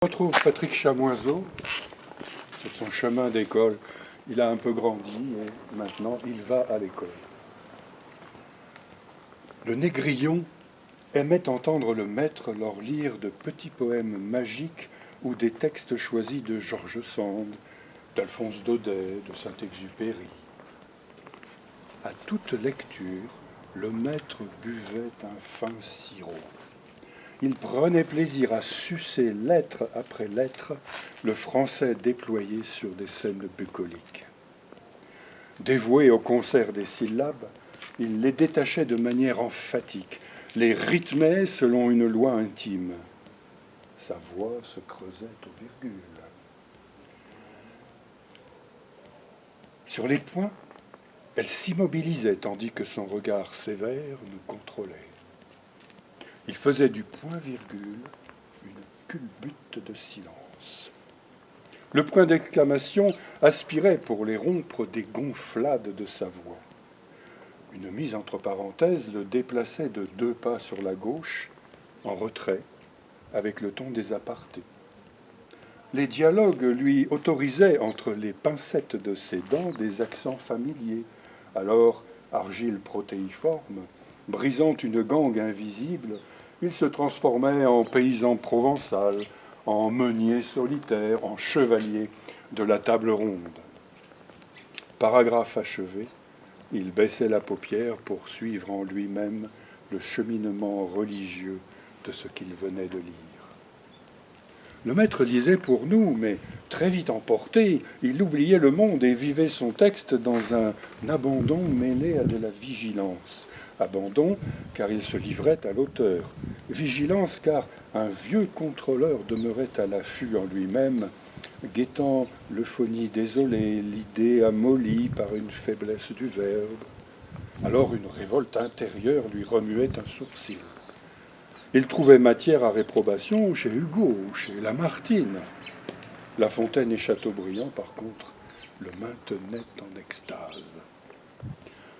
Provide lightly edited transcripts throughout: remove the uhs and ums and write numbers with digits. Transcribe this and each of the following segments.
On retrouve Patrick Chamoiseau sur son chemin d'école. Il a un peu grandi et maintenant il va à l'école. Le négrillon aimait entendre le maître leur lire de petits poèmes magiques ou des textes choisis de George Sand, d'Alphonse Daudet, de Saint-Exupéry. À toute lecture, le maître buvait un fin sirop. Il prenait plaisir à sucer lettre après lettre le français déployé sur des scènes bucoliques. Dévoué au concert des syllabes, il les détachait de manière emphatique, les rythmait selon une loi intime. Sa voix se creusait aux virgules. Sur les points, elle s'immobilisait tandis que son regard sévère nous contrôlait. Il faisait du point-virgule une culbute de silence. Le point d'exclamation aspirait pour les rompre des gonflades de sa voix. Une mise entre parenthèses le déplaçait de 2 pas sur la gauche, en retrait, avec le ton des apartés. Les dialogues lui autorisaient entre les pincettes de ses dents des accents familiers, alors argile protéiforme, brisant une gangue invisible, il se transformait en paysan provençal, en meunier solitaire, en chevalier de la table ronde. Paragraphe achevé, il baissait la paupière pour suivre en lui-même le cheminement religieux de ce qu'il venait de lire. Le maître lisait pour nous, mais très vite emporté, il oubliait le monde et vivait son texte dans un abandon mêlé à de la vigilance. Abandon, car il se livrait à l'auteur. Vigilance, car un vieux contrôleur demeurait à l'affût en lui-même, guettant l'euphonie désolée, l'idée amollie par une faiblesse du verbe. Alors une révolte intérieure lui remuait un sourcil. Il trouvait matière à réprobation chez Hugo, chez Lamartine. La Fontaine et Chateaubriand, par contre, le maintenaient en extase.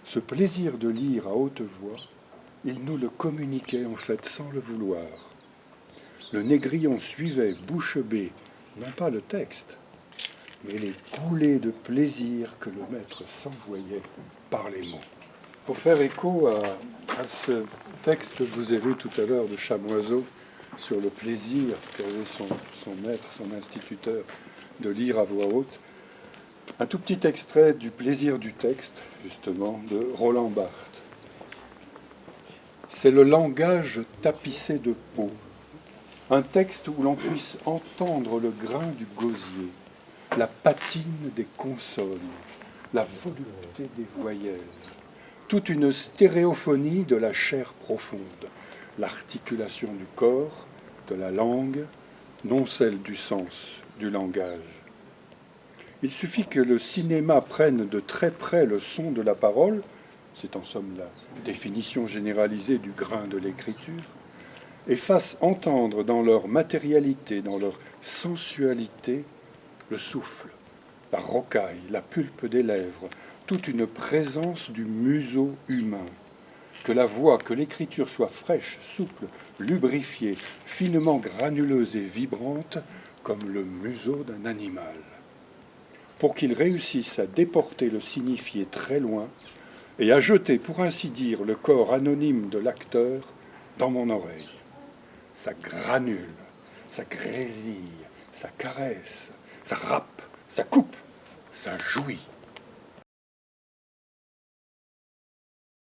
Ce plaisir de lire à haute voix, il nous le communiquait en fait sans le vouloir. Le négrillon suivait bouche bée, non pas le texte, mais les coulées de plaisir que le maître s'envoyait par les mots. Pour faire écho à ce texte que je vous ai lu tout à l'heure de Chamoiseau sur le plaisir qu'avait son maître, son instituteur, de lire à voix haute, un tout petit extrait du plaisir du texte, justement, de Roland Barthes. C'est le langage tapissé de peau, un texte où l'on puisse entendre le grain du gosier, la patine des consonnes, la volupté des voyelles, toute une stéréophonie de la chair profonde, l'articulation du corps, de la langue, non celle du sens, du langage. Il suffit que le cinéma prenne de très près le son de la parole, c'est en somme la définition généralisée du grain de l'écriture, et fasse entendre dans leur matérialité, dans leur sensualité, le souffle, la rocaille, la pulpe des lèvres, toute une présence du museau humain. Que la voix, que l'écriture soit fraîche, souple, lubrifiée, finement granuleuse et vibrante, comme le museau d'un animal. Pour qu'il réussisse à déporter le signifié très loin et à jeter, pour ainsi dire, le corps anonyme de l'acteur dans mon oreille. Ça granule, ça grésille, ça caresse, ça râpe, ça coupe, ça jouit.